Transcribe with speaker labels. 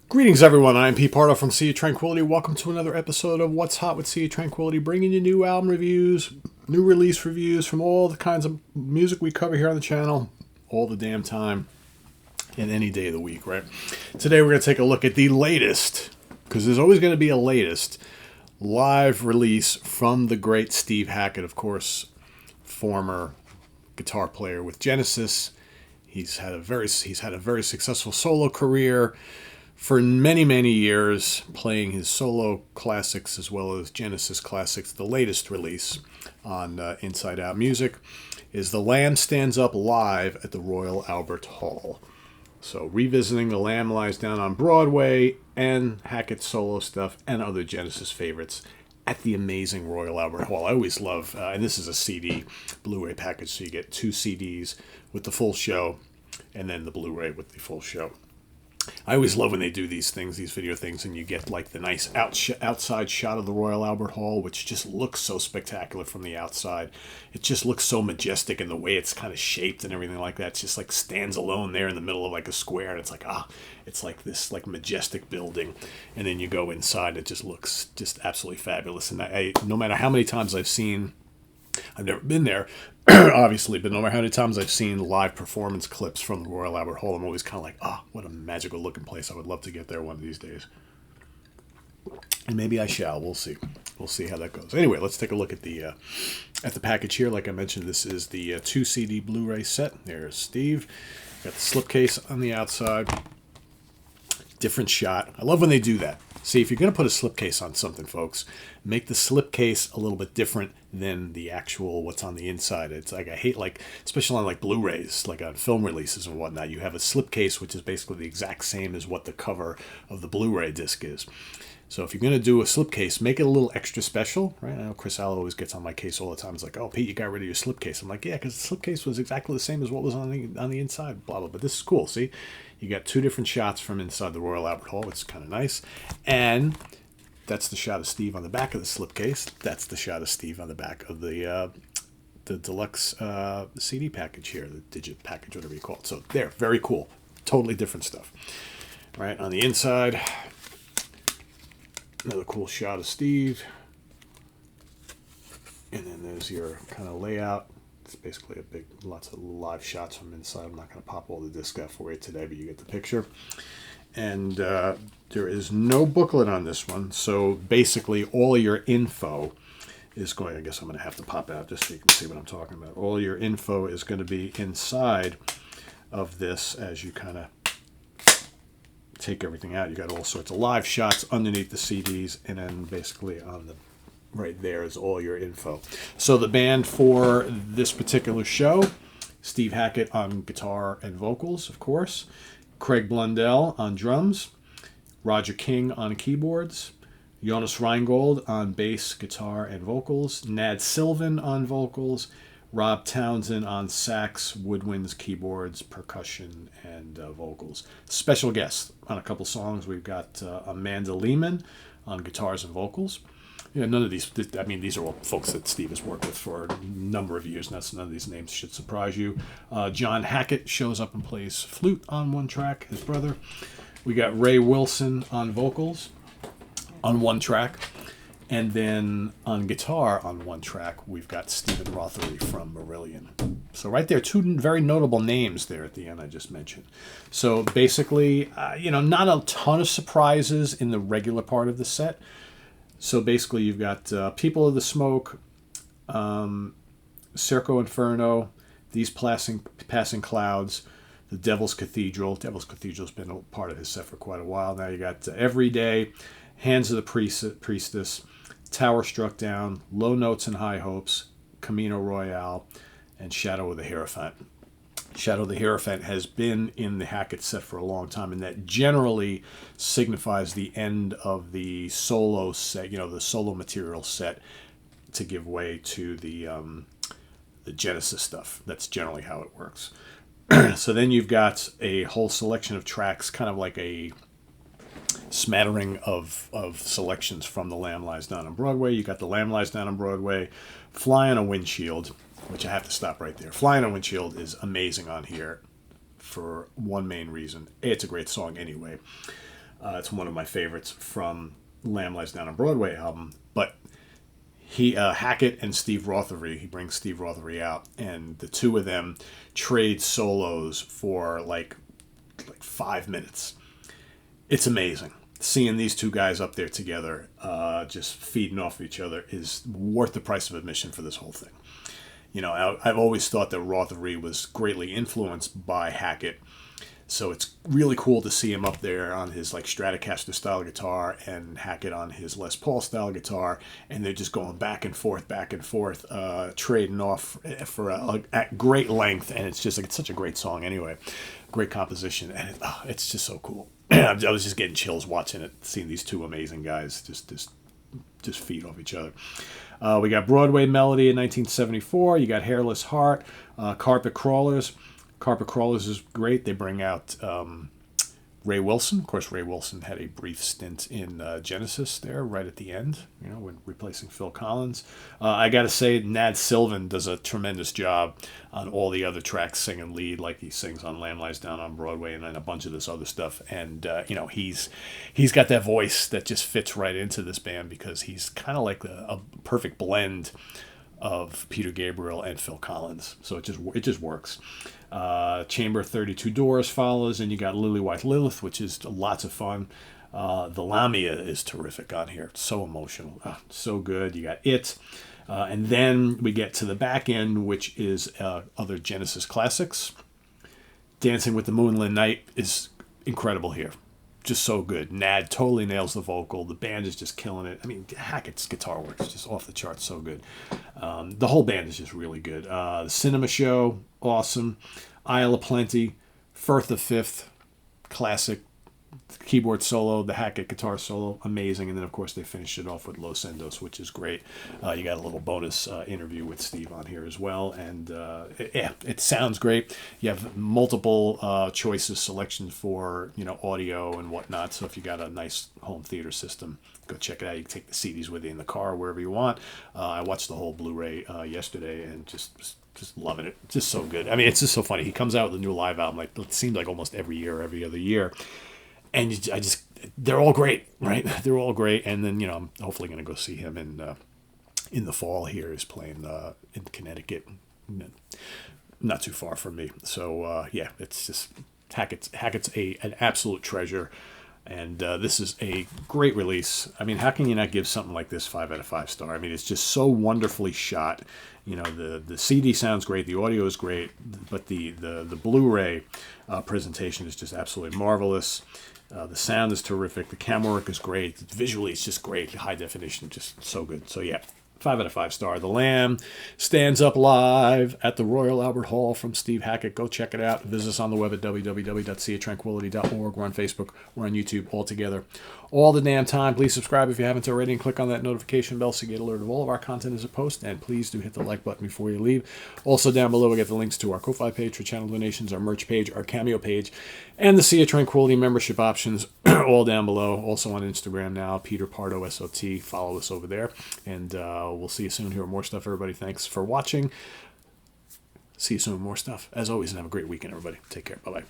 Speaker 1: Greetings, everyone. I'm Pete Pardo from Sea of Tranquility. Welcome to another episode of What's Hot with Sea of Tranquility, bringing you new album reviews, new release reviews from all the kinds of music we cover here on the channel all the damn time and any day of the week, right? Today we're going to take a look at the latest, because there's always going to be a latest, live release from the great Steve Hackett, of course, former guitar player with Genesis. He's had a very successful solo career for many, many years, playing his solo classics as well as Genesis classics. The latest release on Inside Out Music is The Lamb Stands Up live at the Royal Albert Hall. So revisiting The Lamb Lies Down on Broadway and Hackett's solo stuff and other Genesis favorites at the amazing Royal Albert Hall. I always love, and this is a CD Blu Ray package, so you get 2 CDs with the full show and then the Blu Ray with the full show. I always love when they do these things, these video things, and you get like the nice outside shot of the Royal Albert Hall, which just looks so spectacular from the outside. It just looks so majestic in the way it's kind of shaped and everything like that. It just like stands alone there in the middle of like a square, and it's like, it's like this like majestic building. And then you go inside, it just looks just absolutely fabulous. And I no matter how many times I've never been there, obviously, but no matter how many times I've seen live performance clips from the Royal Albert Hall, I'm always kind of like, what a magical looking place. I would love to get there one of these days. And maybe I shall. We'll see. We'll see how that goes. Anyway, let's take a look at the package here. Like I mentioned, this is the 2 CD Blu Ray set. There's Steve. Got the slipcase on the outside. Different shot. I love when they do that. See, if you're going to put a slipcase on something, folks, make the slipcase a little bit different than the actual what's on the inside. It's like, I hate, like, especially on like Blu-rays, like on film releases and whatnot, you have a slipcase which is basically the exact same as what the cover of the Blu-ray disc is. So if you're going to do a slipcase, make it a little extra special, right? I know Chris Allen always gets on my case all the time. It's like, oh, Pete, you got rid of your slipcase. I'm like, yeah, because the slipcase was exactly the same as what was on the inside, blah, blah. But this is cool, see? You got 2 different shots from inside the Royal Albert Hall, which is kind of nice. And that's the shot of Steve on the back of the slipcase. That's the shot of Steve on the back of the deluxe CD package here, the digit package, whatever you call it. So there, very cool. Totally different stuff. Right, on the inside, another cool shot of Steve. And then there's your kind of layout. It's basically lots of live shots from inside. I'm not going to pop all the disc out for you today, but you get the picture. And there is no booklet on this one. So basically all your info is going, I guess I'm going to have to pop out just so you can see what I'm talking about. All your info is going to be inside of this as you kind of take everything out. You got all sorts of live shots underneath the CDs, and then basically on the right there is all your info. So the band for this particular show, Steve Hackett on guitar and vocals, of course, Craig Blundell on drums, Roger King on keyboards, Jonas Reingold on bass, guitar, and vocals, Nad Sylvan on vocals, Rob Townsend on sax, woodwinds, keyboards, percussion, and vocals. Special guests on a couple songs. We've got Amanda Lehman on guitars and vocals. Yeah, none of these, I mean, these are all folks that Steve has worked with for a number of years, and none of these names should surprise you. John Hackett shows up and plays flute on one track, his brother. We got Ray Wilson on vocals on one track. And then on guitar on one track, we've got Stephen Rothery from Marillion. So right there, 2 very notable names there at the end I just mentioned. So basically, not a ton of surprises in the regular part of the set. So basically, you've got People of the Smoke, Circo Inferno, These Passing Clouds, The Devil's Cathedral. Devil's Cathedral's been a part of his set for quite a while now. You got Every Day, Hands of the Priestess, Tower Struck Down, Low Notes and High Hopes, Camino Royale, and Shadow of the Hierophant. Shadow of the Hierophant has been in the Hackett set for a long time, and that generally signifies the end of the solo set, the solo material set, to give way to the Genesis stuff. That's generally how it works. So then you've got a whole selection of tracks, kind of like a smattering of selections from The Lamb Lies Down on Broadway. You got The Lamb Lies Down on Broadway, Fly on a Windshield, which I have to stop right there. Fly on a Windshield is amazing on here for one main reason. It's a great song anyway. It's one of my favorites from Lamb Lies Down on Broadway album. But he Hackett and Steve Rothery, he brings Steve Rothery out, and the two of them trade solos for like 5 minutes. It's amazing. Seeing these two guys up there together, just feeding off each other, is worth the price of admission for this whole thing. You know, I've always thought that Rothery was greatly influenced by Hackett, so it's really cool to see him up there on his like Stratocaster style guitar and Hackett on his Les Paul style guitar, and they're just going back and forth, trading off for at great length, and it's just like, it's such a great song anyway, great composition, and it's just so cool. I was just getting chills watching it, seeing these two amazing guys just feed off each other. We got Broadway Melody in 1974. You got Hairless Heart, Carpet Crawlers. Carpet Crawlers is great. They bring out Ray Wilson. Of course, Ray Wilson had a brief stint in Genesis there right at the end, you know, when replacing Phil Collins. I got to say, Nad Sylvan does a tremendous job on all the other tracks, singing lead like he sings on Lamb Lies Down on Broadway and then a bunch of this other stuff. And, you know, he's got that voice that just fits right into this band, because he's kind of like a perfect blend of Peter Gabriel and Phil Collins. So it just works. Chamber 32 Doors follows, and you got Lily White Lilith, which is lots of fun. The Lamia is terrific on here. It's so emotional. So good. You got it. And then we get to the back end, which is other Genesis classics. Dancing with the Moonlit Night is incredible here. Just so good. Nad totally nails the vocal. The band is just killing it. I mean, Hackett's guitar work is just off the charts, so good. The whole band is just really good. The Cinema Show, awesome. Isle of Plenty, Firth of Fifth, classic. Keyboard solo, the Hackett guitar solo, amazing. And then, of course, they finished it off with Los Endos, which is great. You got a little bonus interview with Steve on here as well. And, it sounds great. You have multiple choices, selections for, you know, audio and whatnot. So if you got a nice home theater system, go check it out. You can take the CDs with you in the car, wherever you want. I watched the whole Blu Ray yesterday and just loving it. Just so good. I mean, it's just so funny. He comes out with a new live album, like it seems like almost every year, every other year. And they're all great, right? They're all great. And then, you know, I'm hopefully going to go see him in the fall here. He's playing in Connecticut, not too far from me. So, yeah, it's just Hackett's an absolute treasure. And this is a great release. I mean, how can you not give something like this 5 out of 5 star? I mean, it's just so wonderfully shot. You know, the CD sounds great, the audio is great, but the Blu Ray presentation is just absolutely marvelous. The sound is terrific. The camera work is great. Visually, it's just great. High definition, just so good. So, yeah, 5 out of 5 star. The Lamb stands up live at the Royal Albert Hall from Steve Hackett. Go check it out. Visit us on the web at www.seatranquility.org. We're on Facebook. We're on YouTube all together all the damn time. Please subscribe if you haven't already and click on that notification bell so you get alerted of all of our content as a post. And please do hit the like button before you leave. Also down below, we get the links to our Ko-Fi page for channel donations, our merch page, our Cameo page, and the Sea of Tranquility membership options all down below. Also on Instagram now, Peter Pardo SOT. Follow us over there. And we'll see you soon here with more stuff, everybody. Thanks for watching. See you soon with more stuff. As always, and have a great weekend, everybody. Take care. Bye-bye.